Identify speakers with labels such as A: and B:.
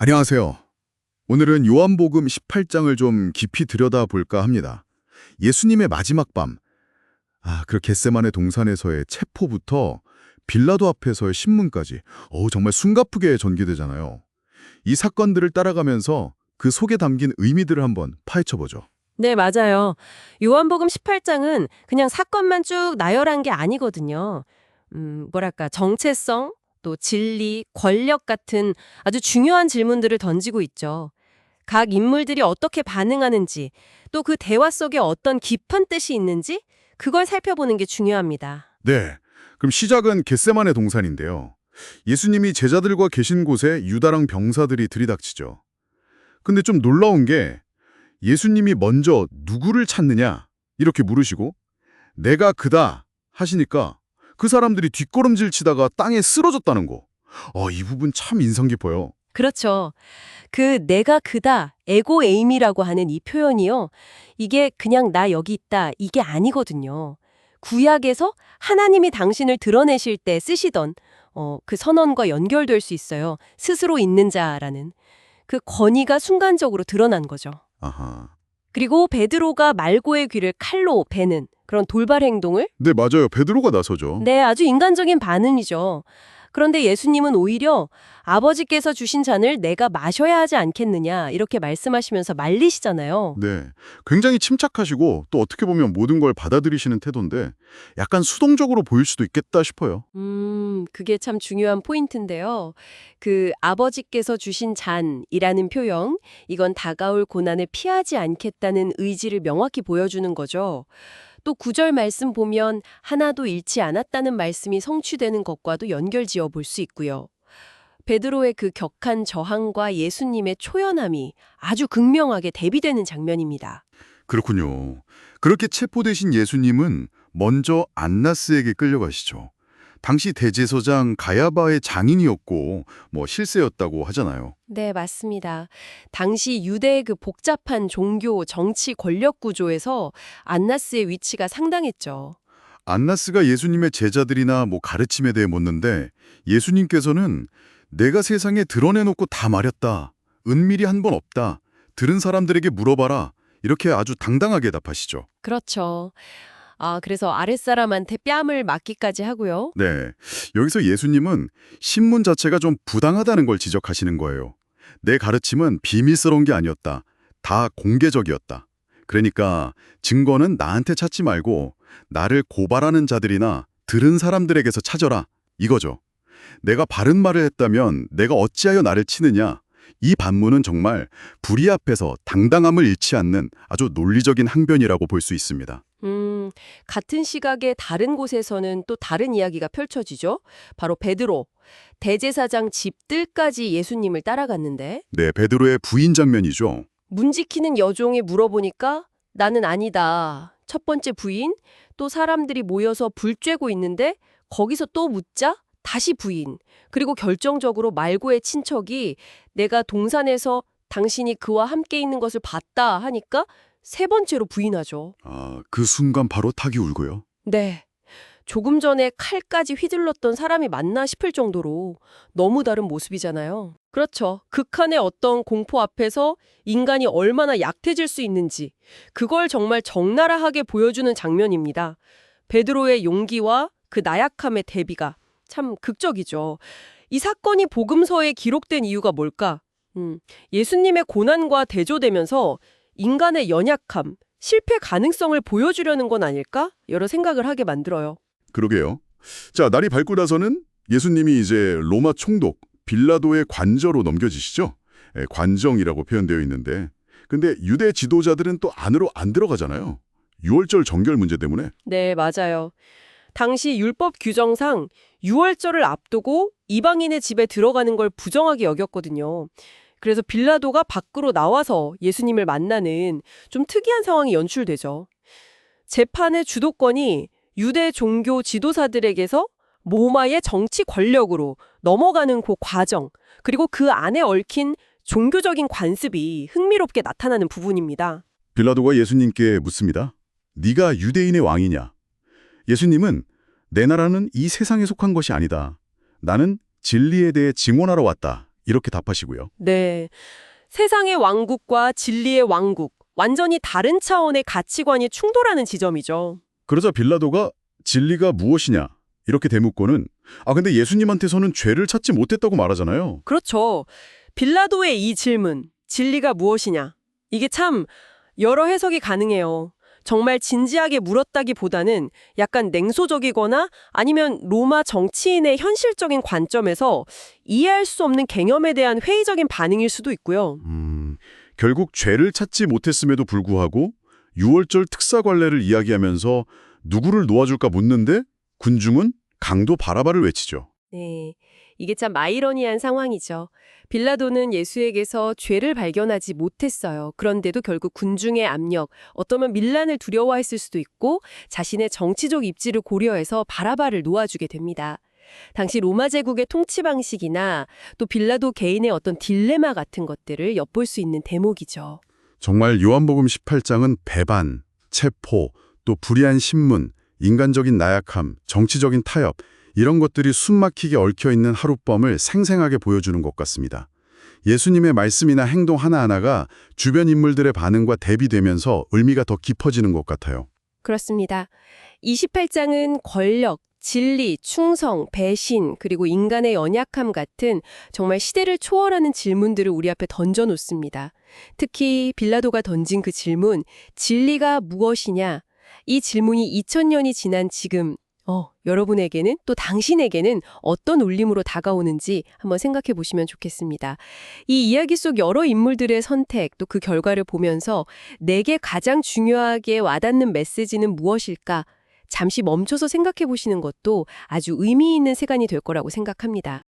A: 안녕하세요. 오늘은 요한복음 18장을 좀 깊이 들여다볼까 합니다. 예수님의 마지막 밤, 그 겟세마네 동산에서의 체포부터 빌라도 앞에서의 신문까지 정말 숨가쁘게 전개되잖아요. 이 사건들을 따라가면서 그 속에 담긴 의미들을 한번 파헤쳐보죠.
B: 네, 맞아요. 요한복음 18장은 그냥 사건만 쭉 나열한 게 아니거든요. 정체성, 또 진리, 권력 같은 아주 중요한 질문들을 던지고 있죠. 각 인물들이 어떻게 반응하는지, 또 그 대화 속에 어떤 깊은 뜻이 있는지, 그걸 살펴보는 게 중요합니다.
A: 네, 그럼 시작은 겟세마네 동산인데요. 예수님이 제자들과 계신 곳에 유다랑 병사들이 들이닥치죠. 근데 좀 놀라운 게 예수님이 먼저 누구를 찾느냐 이렇게 물으시고 내가 그다 하시니까 그 사람들이 뒷걸음질 치다가 땅에 쓰러졌다는 거. 이 부분 참 인상 깊어요.
B: 그렇죠. 그 내가 그다, 에고 에임이라고 하는 이 표현이요. 이게 그냥 나 여기 있다, 이게 아니거든요. 구약에서 하나님이 당신을 드러내실 때 쓰시던 그 선언과 연결될 수 있어요. 스스로 있는 자라는. 그 권위가 순간적으로 드러난 거죠.
A: 아하.
B: 그리고 베드로가 말고의 귀를 칼로 베는 그런 돌발 행동을
A: 네, 맞아요. 베드로가 나서죠.
B: 네, 아주 인간적인 반응이죠. 그런데 예수님은 오히려 아버지께서 주신 잔을 내가 마셔야 하지 않겠느냐 이렇게 말씀하시면서 말리시잖아요.
A: 네. 굉장히 침착하시고 또 어떻게 보면 모든 걸 받아들이시는 태도인데 약간 수동적으로 보일 수도 있겠다 싶어요.
B: 그게 참 중요한 포인트인데요. 그 아버지께서 주신 잔이라는 표현, 이건 다가올 고난을 피하지 않겠다는 의지를 명확히 보여주는 거죠. 또 9절 말씀 보면 하나도 잃지 않았다는 말씀이 성취되는 것과도 연결지어 볼 수 있고요. 베드로의 그 격한 저항과 예수님의 초연함이 아주 극명하게 대비되는 장면입니다.
A: 그렇군요. 그렇게 체포되신 예수님은 먼저 안나스에게 끌려가시죠. 당시 대제사장 가야바의 장인이었고 실세였다고 하잖아요.
B: 네, 맞습니다. 당시 유대의 그 복잡한 종교, 정치 권력 구조에서 안나스의 위치가 상당했죠.
A: 안나스가 예수님의 제자들이나 가르침에 대해 묻는데 예수님께서는 내가 세상에 드러내놓고 다 말했다. 은밀히 한 번 없다. 들은 사람들에게 물어봐라. 이렇게 아주 당당하게 답하시죠.
B: 그렇죠. 그래서 아랫사람한테 뺨을 맞기까지 하고요.
A: 네, 여기서 예수님은 신문 자체가 좀 부당하다는 걸 지적하시는 거예요. 내 가르침은 비밀스러운 게 아니었다. 다 공개적이었다. 그러니까 증거는 나한테 찾지 말고 나를 고발하는 자들이나 들은 사람들에게서 찾아라. 이거죠. 내가 바른 말을 했다면 내가 어찌하여 나를 치느냐. 이 반문은 정말 불의 앞에서 당당함을 잃지 않는 아주 논리적인 항변이라고 볼 수 있습니다.
B: 같은 시각에 다른 곳에서는 또 다른 이야기가 펼쳐지죠. 바로 베드로, 대제사장 집들까지 예수님을 따라갔는데
A: 네, 베드로의 부인 장면이죠.
B: 문 지키는 여종이 물어보니까 나는 아니다. 첫 번째 부인, 또 사람들이 모여서 불 쬐고 있는데 거기서 또 묻자 다시 부인. 그리고 결정적으로 말고의 친척이 내가 동산에서 당신이 그와 함께 있는 것을 봤다 하니까 세 번째로 부인하죠.
A: 그 순간 바로 닭이 울고요.
B: 네. 조금 전에 칼까지 휘둘렀던 사람이 맞나 싶을 정도로 너무 다른 모습이잖아요. 그렇죠. 극한의 어떤 공포 앞에서 인간이 얼마나 약해질 수 있는지 그걸 정말 적나라하게 보여주는 장면입니다. 베드로의 용기와 그 나약함의 대비가 참 극적이죠. 이 사건이 복음서에 기록된 이유가 뭘까? 예수님의 고난과 대조되면서 인간의 연약함, 실패 가능성을 보여주려는 건 아닐까? 여러 생각을 하게 만들어요.
A: 그러게요. 자, 날이 밝고 나서는 예수님이 이제 로마 총독 빌라도의 관저로 넘겨지시죠. 관정이라고 표현되어 있는데 근데 유대 지도자들은 또 안으로 안 들어가잖아요. 유월절 정결 문제 때문에.
B: 네, 맞아요. 당시 율법 규정상 유월절을 앞두고 이방인의 집에 들어가는 걸 부정하게 여겼거든요. 그래서 빌라도가 밖으로 나와서 예수님을 만나는 좀 특이한 상황이 연출되죠. 재판의 주도권이 유대 종교 지도사들에게서 로마의 정치 권력으로 넘어가는 그 과정, 그리고 그 안에 얽힌 종교적인 관습이 흥미롭게 나타나는 부분입니다.
A: 빌라도가 예수님께 묻습니다. 네가 유대인의 왕이냐? 예수님은 내 나라는 이 세상에 속한 것이 아니다. 나는 진리에 대해 증언하러 왔다. 이렇게 답하시고요.
B: 네. 세상의 왕국과 진리의 왕국, 완전히 다른 차원의 가치관이 충돌하는 지점이죠.
A: 그러자 빌라도가 진리가 무엇이냐 이렇게 대묻고는 근데 예수님한테서는 죄를 찾지 못했다고 말하잖아요.
B: 그렇죠. 빌라도의 이 질문, 진리가 무엇이냐? 이게 참 여러 해석이 가능해요. 정말 진지하게 물었다기보다는 약간 냉소적이거나 아니면 로마 정치인의 현실적인 관점에서 이해할 수 없는 개념에 대한 회의적인 반응일 수도 있고요.
A: 결국 죄를 찾지 못했음에도 불구하고 6월절 특사 관례를 이야기하면서 누구를 놓아줄까 묻는데 군중은 강도 바라바를 외치죠.
B: 네, 이게 참 아이러니한 상황이죠. 빌라도는 예수에게서 죄를 발견하지 못했어요. 그런데도 결국 군중의 압력, 어쩌면 밀란을 두려워했을 수도 있고 자신의 정치적 입지를 고려해서 바라바를 놓아주게 됩니다. 당시 로마 제국의 통치 방식이나 또 빌라도 개인의 어떤 딜레마 같은 것들을 엿볼 수 있는 대목이죠.
A: 정말 요한복음 18장은 배반, 체포, 또 불의한 신문, 인간적인 나약함, 정치적인 타협 이런 것들이 숨막히게 얽혀있는 하룻밤을 생생하게 보여주는 것 같습니다. 예수님의 말씀이나 행동 하나하나가 주변 인물들의 반응과 대비되면서 의미가 더 깊어지는 것 같아요.
B: 그렇습니다. 28장은 권력, 진리, 충성, 배신, 그리고 인간의 연약함 같은 정말 시대를 초월하는 질문들을 우리 앞에 던져놓습니다. 특히 빌라도가 던진 그 질문, 진리가 무엇이냐? 이 질문이 2000년이 지난 지금 여러분에게는 또 당신에게는 어떤 울림으로 다가오는지 한번 생각해 보시면 좋겠습니다. 이 이야기 속 여러 인물들의 선택 또 그 결과를 보면서 내게 가장 중요하게 와닿는 메시지는 무엇일까? 잠시 멈춰서 생각해 보시는 것도 아주 의미 있는 시간이 될 거라고 생각합니다.